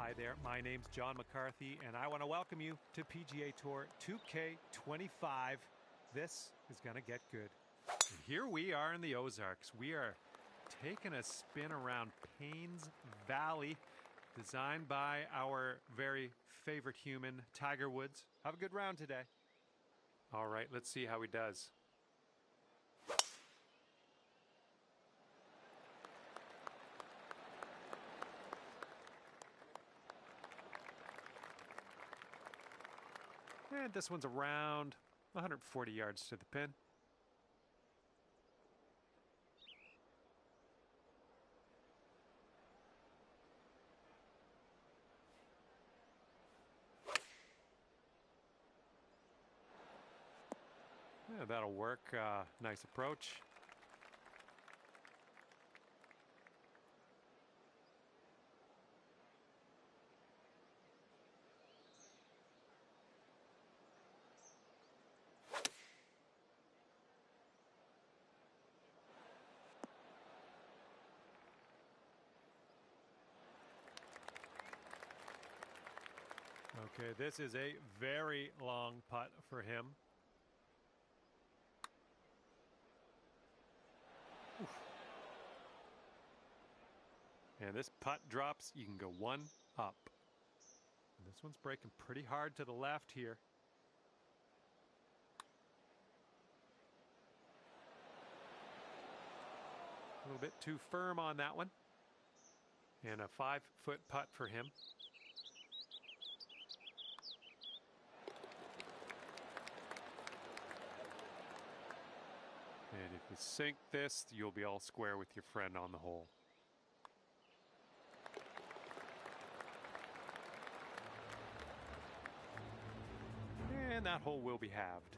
Hi there, my name's John McCarthy, and I want to welcome you to PGA Tour 2K25. This is going to get good. And here we are in the Ozarks. We are taking a spin around Paynes Valley, designed by our very favorite human, Tiger Woods. Have a good round today. All right, let's see how he does. And this one's around 140 yards to the pin. Yeah, that'll work. Nice approach. Okay, this is a very long putt for him. Oof. And this putt drops, you can go one up. And this one's breaking pretty hard to the left here. A little bit too firm on that one. And a 5-foot putt for him. And if you sink this, you'll be all square with your friend on the hole. And that hole will be halved.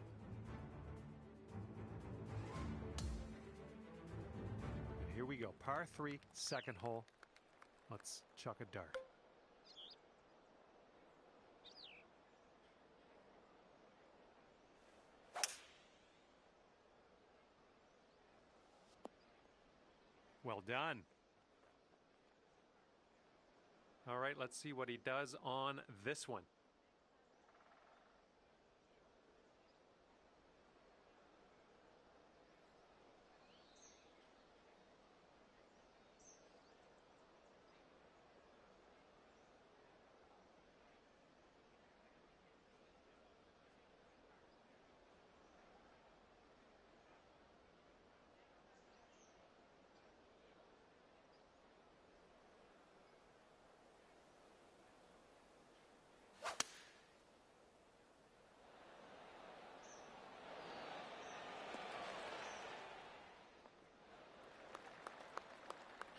And here we go, par 3, second hole. Let's chuck a dart. Well done. All right, let's see what he does on this one.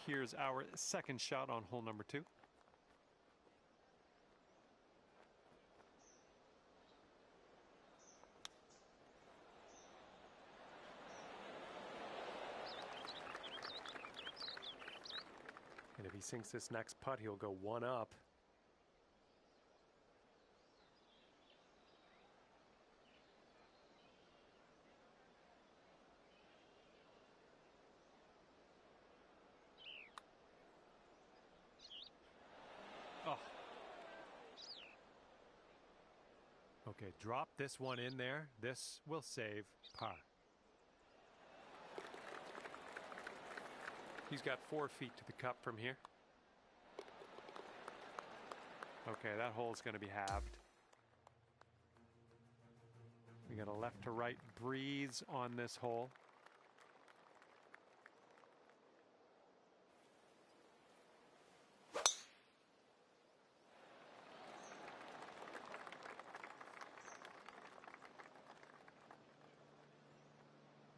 Here's our second shot on hole number 2. And if he sinks this next putt, he'll go one up. Oh. Okay, drop this one in there. This will save par. He's got 4 feet to the cup from here. Okay, that hole's going to be halved. We got a left to right breeze on this hole.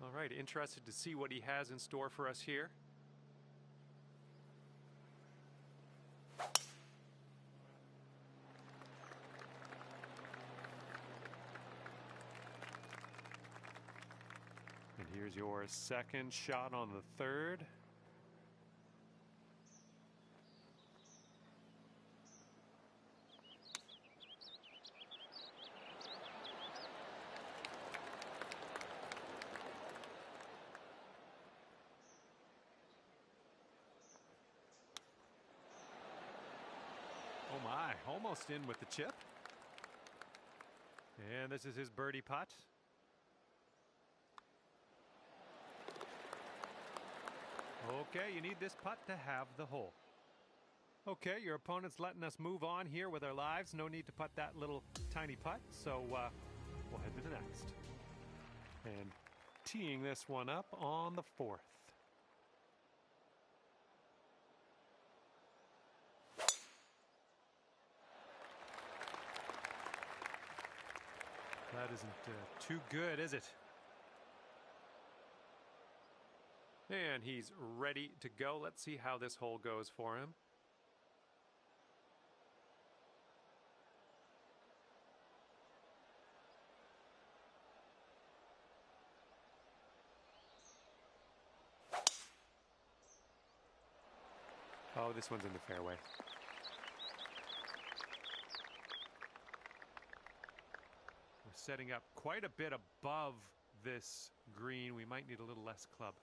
All right, interested to see what he has in store for us here. And here's your second shot on the third. Oh my, almost in with the chip. And this is his birdie putt. Okay, you need this putt to have the hole. Okay, your opponent's letting us move on here with our lives. No need to putt that little tiny putt, so we'll head to the next. And teeing this one up on the 4th. That isn't too good, is it? And he's ready to go. Let's see how this hole goes for him. Oh, this one's in the fairway. We're setting up quite a bit above this green. We might need a little less club.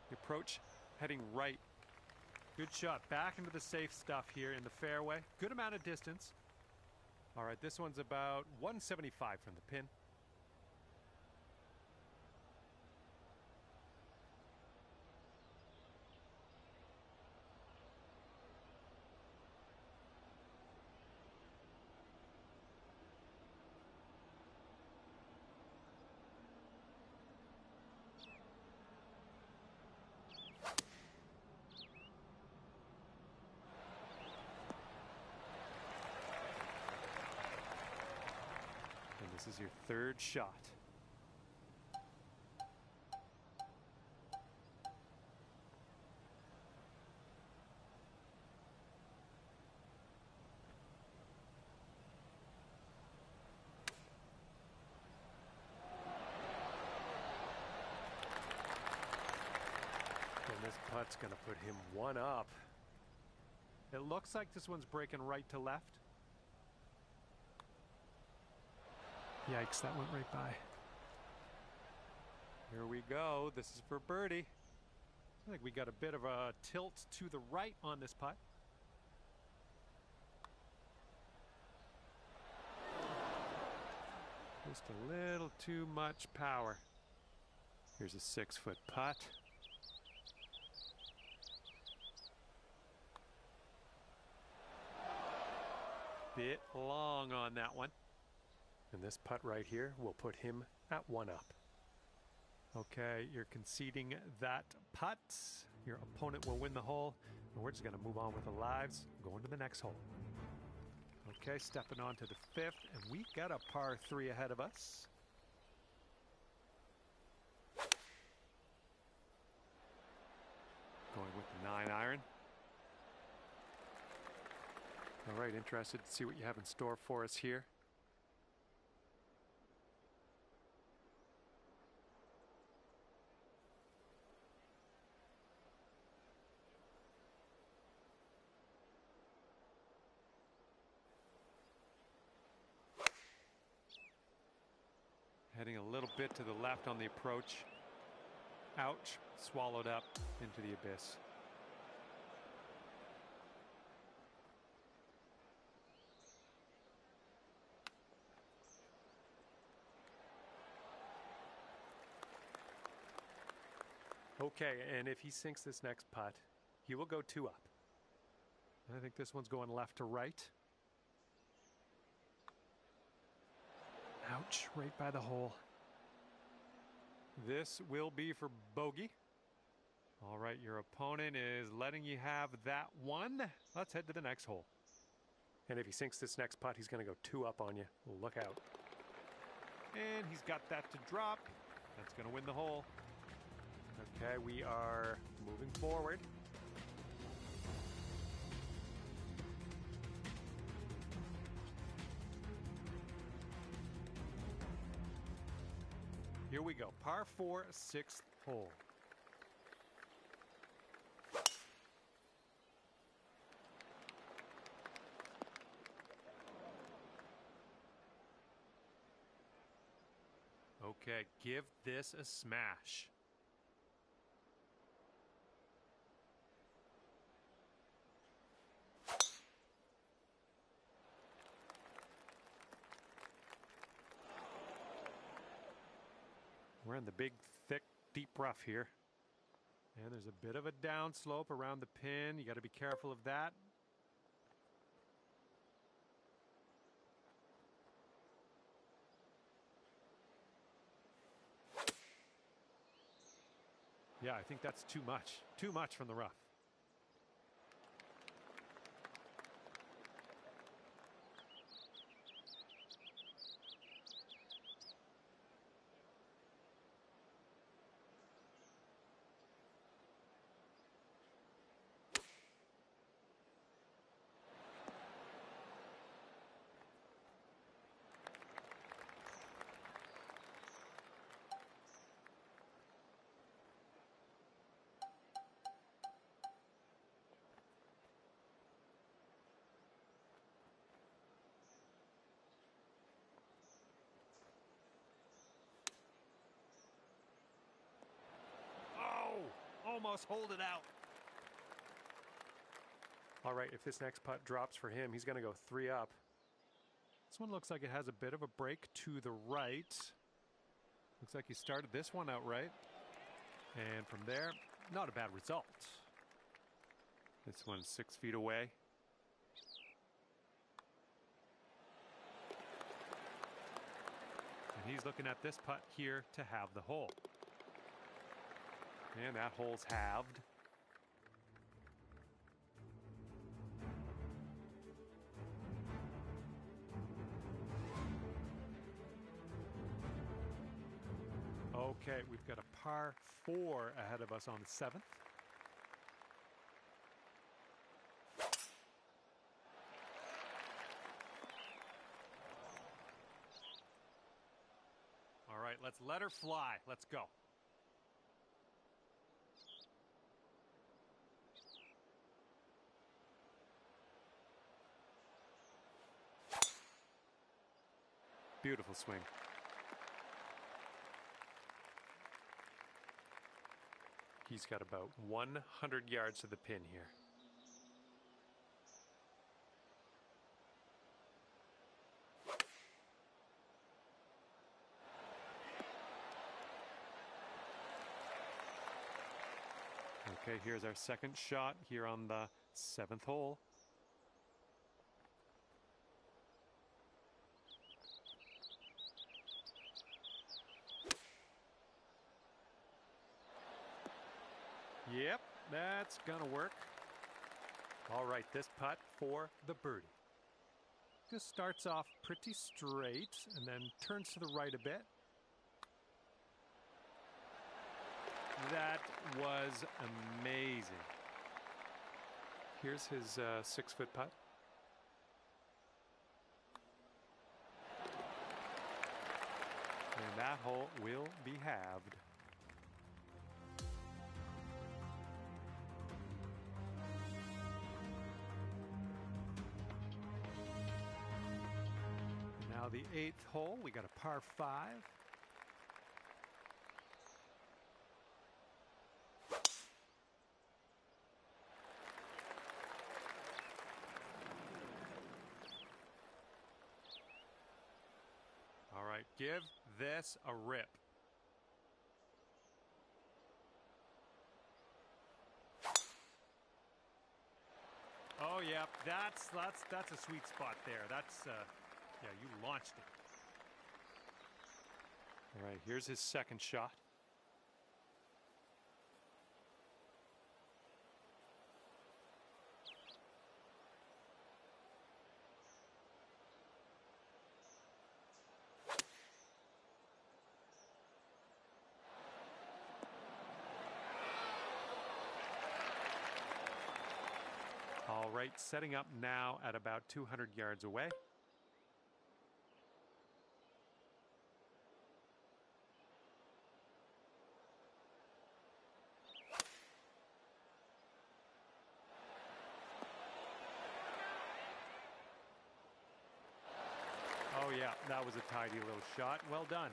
The approach heading right. Good shot. Back into the safe stuff here in the fairway. Good amount of distance. All right, this one's about 175 from the pin. This is your 3rd shot. And this putt's going to put him 1 up. It looks like this one's breaking right to left. Yikes, that went right by. Here we go. This is for birdie. I think we got a bit of a tilt to the right on this putt. Just a little too much power. Here's a 6-foot putt. Bit long on that one. And this putt right here will put him at 1 up. Okay, you're conceding that putt. Your opponent will win the hole. And we're just going to move on with the lives, going to the next hole. Okay, stepping on to the 5th, and we got a par 3 ahead of us. Going with the 9-iron. All right, interested to see what you have in store for us here. Heading a little bit to the left on the approach. Ouch, swallowed up into the abyss. Okay, and if he sinks this next putt, he will go 2 up. I think this one's going left to right. Ouch, right by the hole. This will be for bogey. All right, your opponent is letting you have that one. Let's head to the next hole. And if he sinks this next putt, he's going to go 2 up on you. Look out. And he's got that to drop. That's going to win the hole. Okay, we are moving forward. Here we go. Par 4, 6th hole. Okay, give this a smash. We're in the big, thick, deep rough here. And there's a bit of a downslope around the pin. You got to be careful of that. Yeah, I think that's too much. Too much from the rough. Almost hold it out. All right, if this next putt drops for him, he's going to go 3 up. This one looks like it has a bit of a break to the right. Looks like he started this one out right. And from there, not a bad result. This one's 6 feet away. And he's looking at this putt here to have the hole. And that hole's halved. Okay, we've got a par 4 ahead of us on the 7th. All right, let's let her fly. Let's go. Beautiful swing. He's got about 100 yards to the pin here. Okay, here's our second shot here on the 7th hole. Yep, that's gonna work. All right, this putt for the birdie. Just starts off pretty straight and then turns to the right a bit. That was amazing. Here's his 6-foot putt. And that hole will be halved. Now the 8th hole, we got a par 5. All right, give this a rip. Oh yeah, that's a sweet spot there. That's yeah, you launched it. All right, here's his second shot. All right, setting up now at about 200 yards away. Oh yeah, that was a tidy little shot. Well done.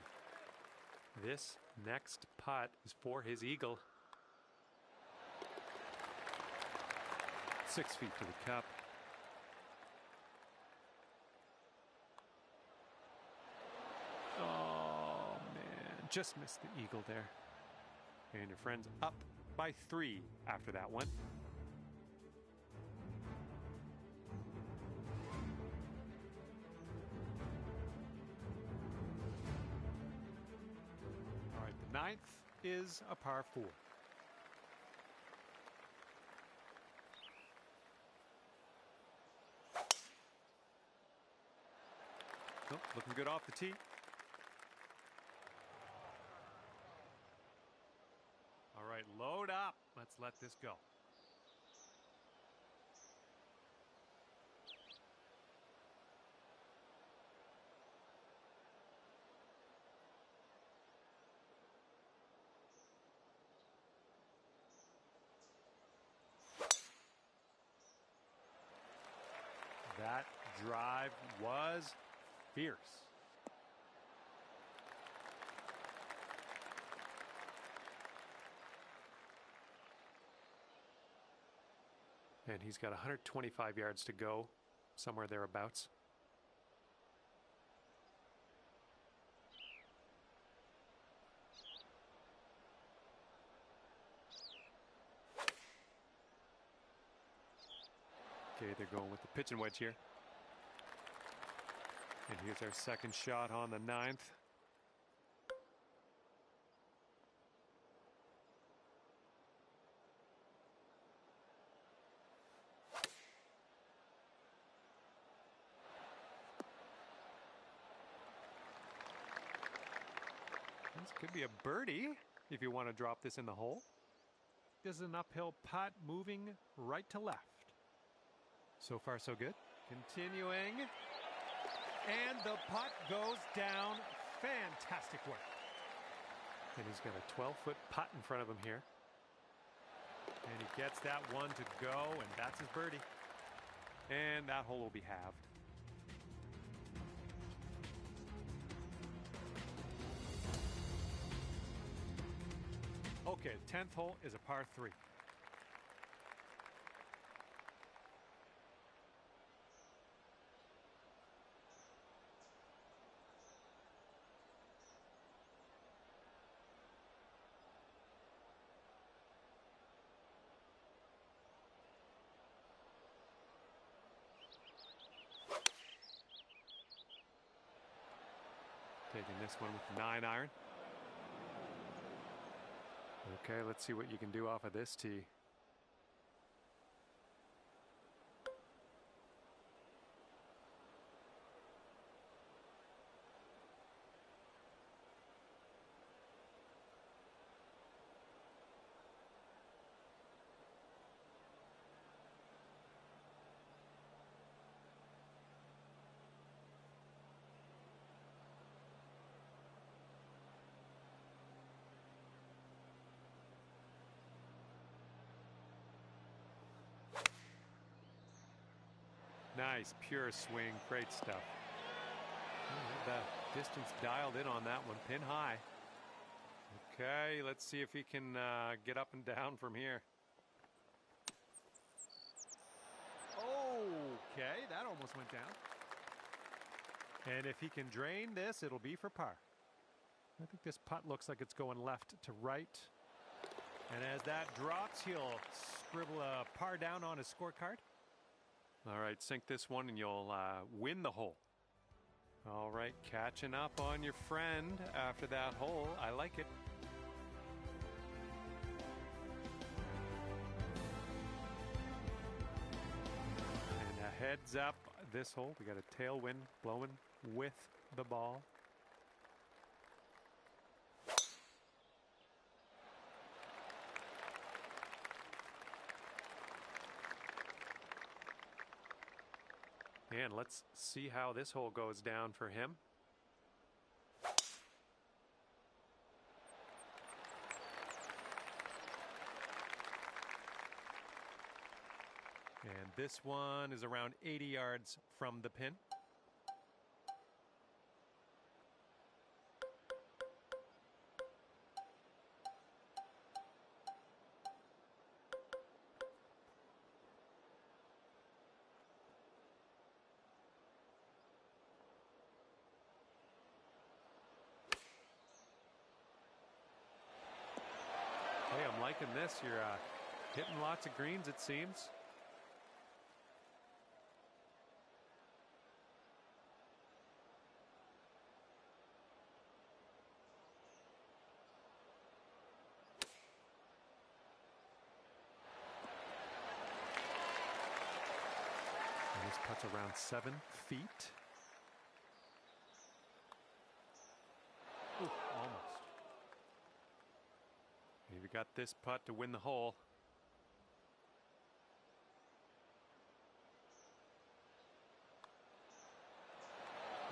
This next putt is for his eagle. 6 feet to the cup. Oh, man. Just missed the eagle there. And your friend's up by 3 after that one. All right, the 9th is a par 4. Oh, looking good off the tee. All right, load up. Let's let this go. That drive was fierce. And he's got 125 yards to go, somewhere thereabouts. Okay, they're going with the pitching wedge here. And here's our second shot on the 9th. This could be a birdie if you want to drop this in the hole. This is an uphill putt moving right to left. So far, so good. Continuing. And the putt goes down. Fantastic work. And he's got a 12-foot putt in front of him here. And he gets that one to go, and that's his birdie. And that hole will be halved. Okay, 10th hole is a par 3. Taking this one with the 9-iron. Okay, let's see what you can do off of this tee. Nice, pure swing, great stuff. The distance dialed in on that one, pin high. Okay, let's see if he can get up and down from here. Okay, that almost went down. And if he can drain this, it'll be for par. I think this putt looks like it's going left to right. And as that drops, he'll scribble a par down on his scorecard. All right, sink this one and you'll win the hole. All right, catching up on your friend after that hole. I like it. And a heads up this hole. We got a tailwind blowing with the ball. And let's see how this hole goes down for him. And this one is around 80 yards from the pin. this. You're hitting lots of greens, it seems. And this putt's around 7 feet. Ooh, almost. Maybe got this putt to win the hole.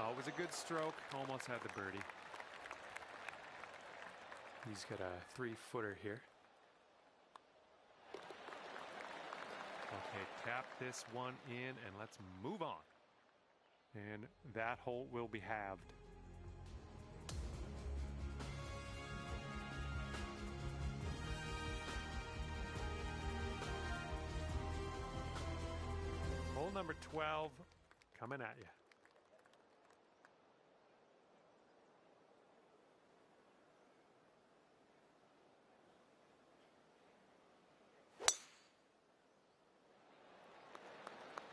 Always a good stroke. Almost had the birdie. He's got a 3-footer here. Okay, tap this one in and let's move on. And that hole will be halved. Hole number 12 coming at you.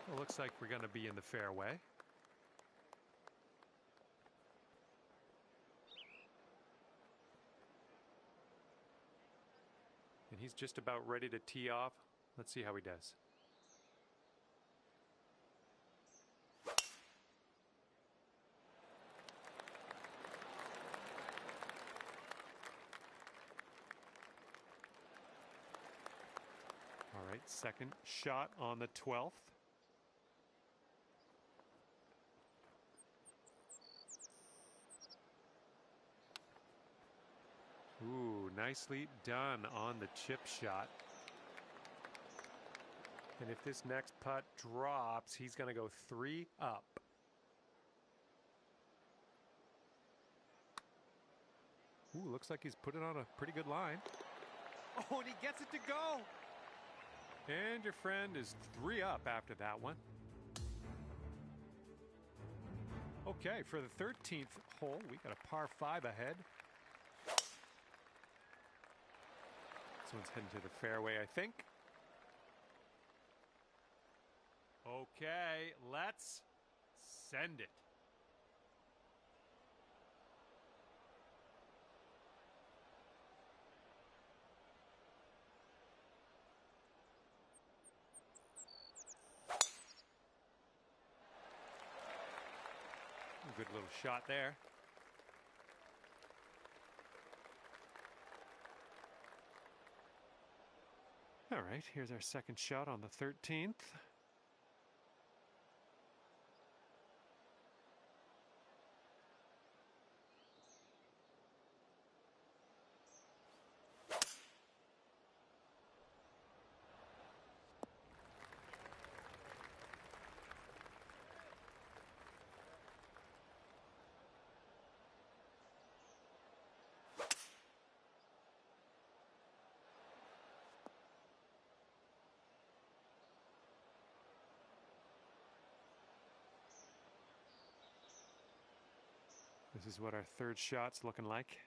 Well, looks like we're going to be in the fairway. And he's just about ready to tee off. Let's see how he does. All right, second shot on the 12th. Ooh, nicely done on the chip shot. And if this next putt drops, he's going to go 3 up. Ooh, looks like he's put it on a pretty good line. Oh, and he gets it to go. And your friend is 3 up after that one. Okay, for the 13th hole, we got a par 5 ahead. This one's heading to the fairway, I think. Okay, let's send it. Good little shot there. All right, here's our second shot on the 13th. This is what our third shot's looking like.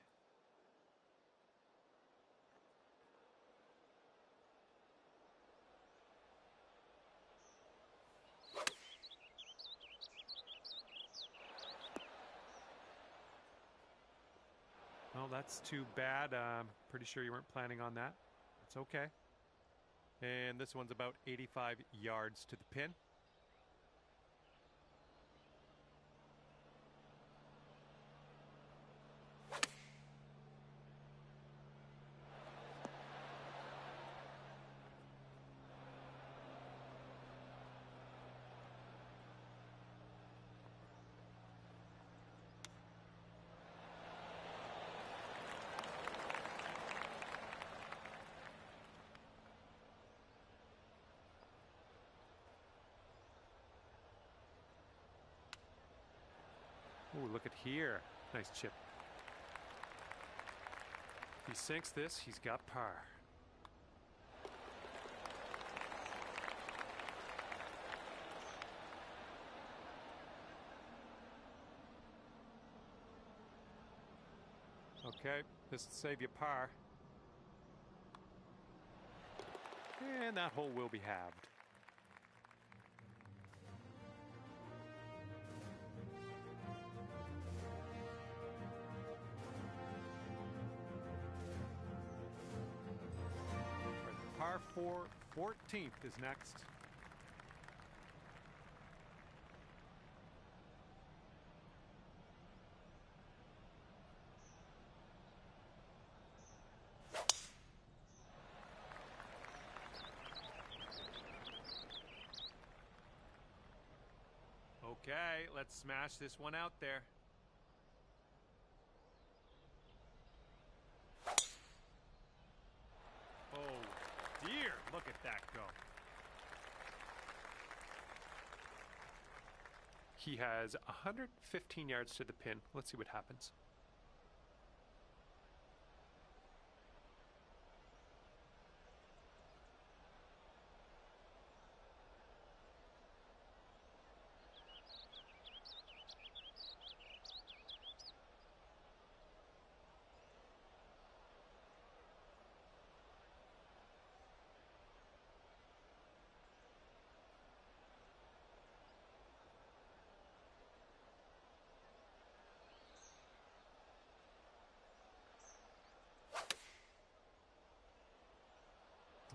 Well, that's too bad. Pretty sure you weren't planning on that. It's okay. And this one's about 85 yards to the pin. Ooh, look at here. Nice chip. If he sinks this, he's got par. Okay, this will save you par. And that hole will be halved. Par 4, 14th is next. Okay, let's smash this one out there. Oh dear, look at that go. He has 115 yards to the pin. Let's see what happens.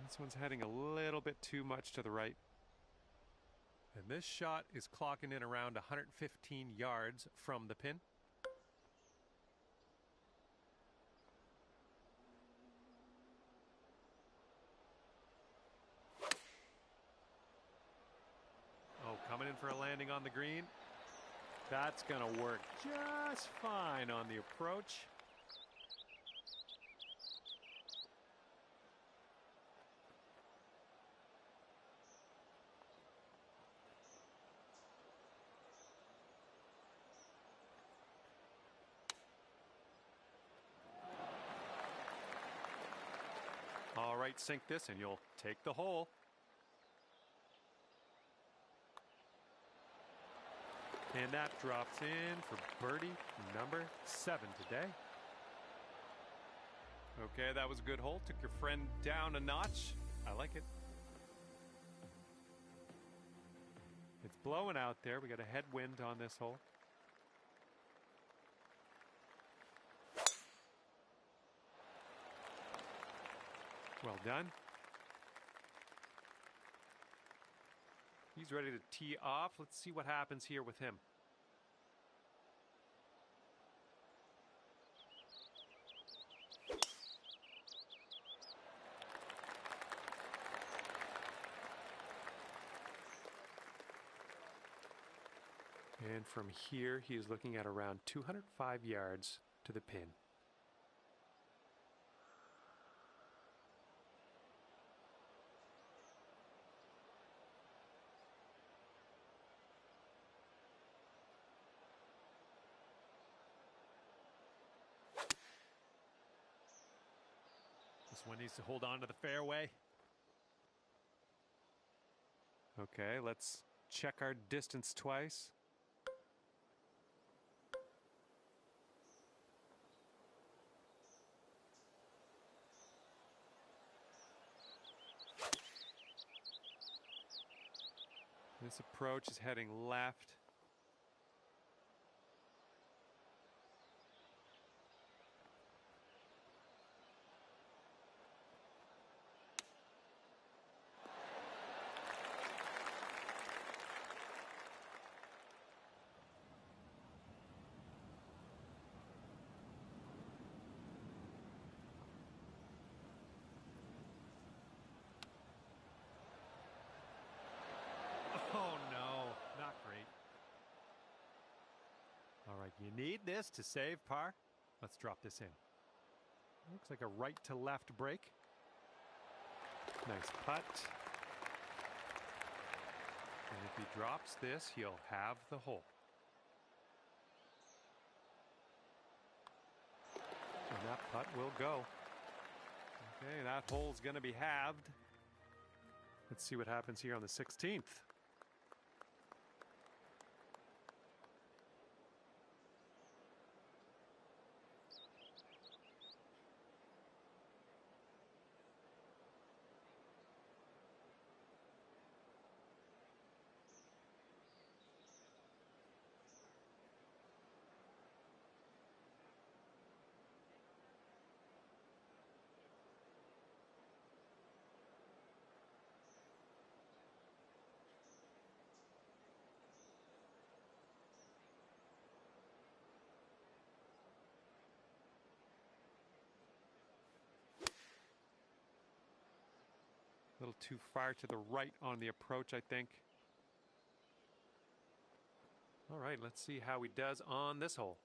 This one's heading a little bit too much to the right. And this shot is clocking in around 115 yards from the pin. Oh, coming in for a landing on the green. That's going to work just fine on the approach. All right, sink this and you'll take the hole. And that drops in for birdie number 7 today. Okay, that was a good hole. Took your friend down a notch. I like it. It's blowing out there. We got a headwind on this hole. Well done. He's ready to tee off. Let's see what happens here with him. And from here, he is looking at around 205 yards to the pin. This one needs to hold on to the fairway. Okay, let's check our distance twice. This approach is heading left. Oh no, not great. All right, you need this to save par. Let's drop this in. Looks like a right to left break. Nice putt. And if he drops this, he'll have the hole. And that putt will go. Okay, that hole's going to be halved. Let's see what happens here on the 16th. A little too far to the right on the approach, I think. All right, let's see how he does on this hole.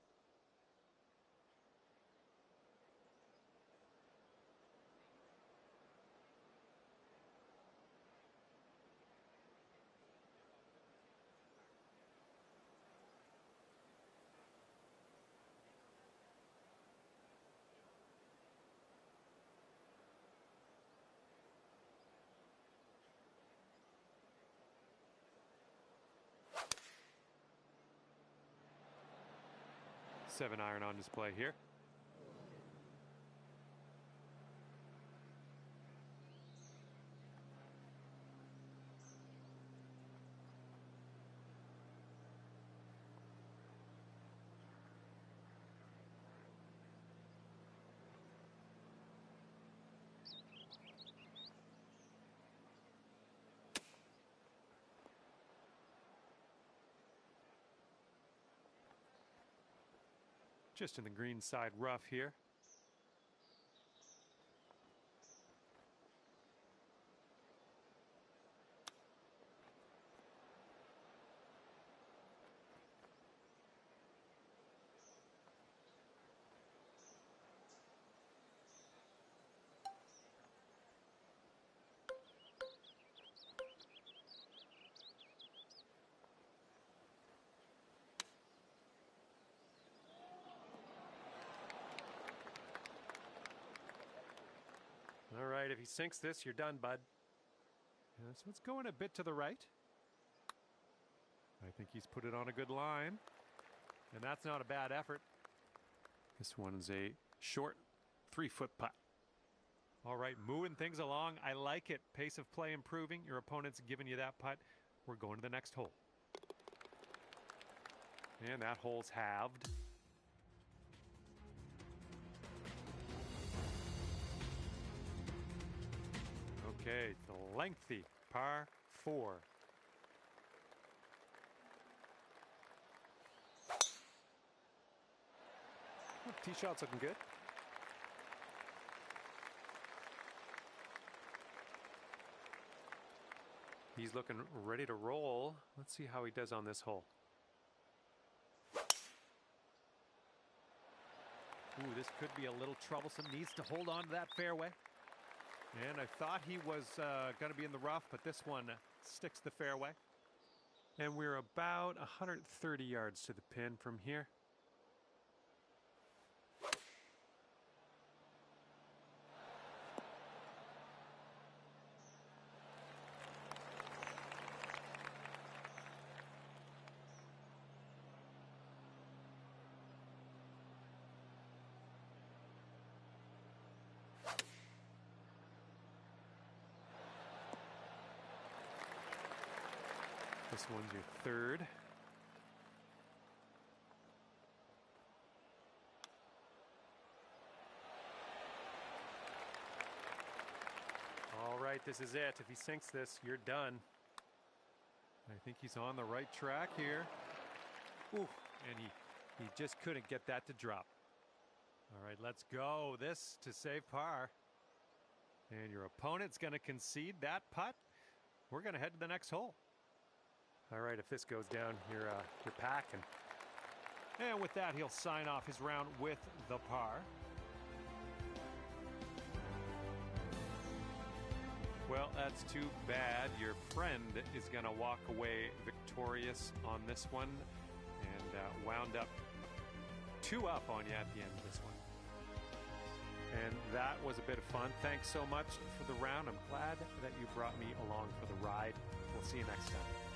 Seven iron on display here. Just in the green side rough here. All right, if he sinks this, you're done, bud. Yeah, so it's going a bit to the right. I think he's put it on a good line. And that's not a bad effort. This one's a short 3-foot putt. All right, moving things along. I like it. Pace of play improving. Your opponent's giving you that putt. We're going to the next hole. And that hole's halved. Okay, the lengthy par 4. Tee shot's looking good. He's looking ready to roll. Let's see how he does on this hole. Ooh, this could be a little troublesome. Needs to hold on to that fairway. And I thought he was going to be in the rough, but this one sticks the fairway. And we're about 130 yards to the pin from here. This one's your third. All right, this is it. If he sinks this, you're done. I think he's on the right track here. Ooh, and he just couldn't get that to drop. All right, let's go. This to save par. And your opponent's going to concede that putt. We're going to head to the next hole. All right, if this goes down, you're packing. And with that, he'll sign off his round with the par. Well, that's too bad. Your friend is going to walk away victorious on this one and wound up 2 up on you at the end of this one. And that was a bit of fun. Thanks so much for the round. I'm glad that you brought me along for the ride. We'll see you next time.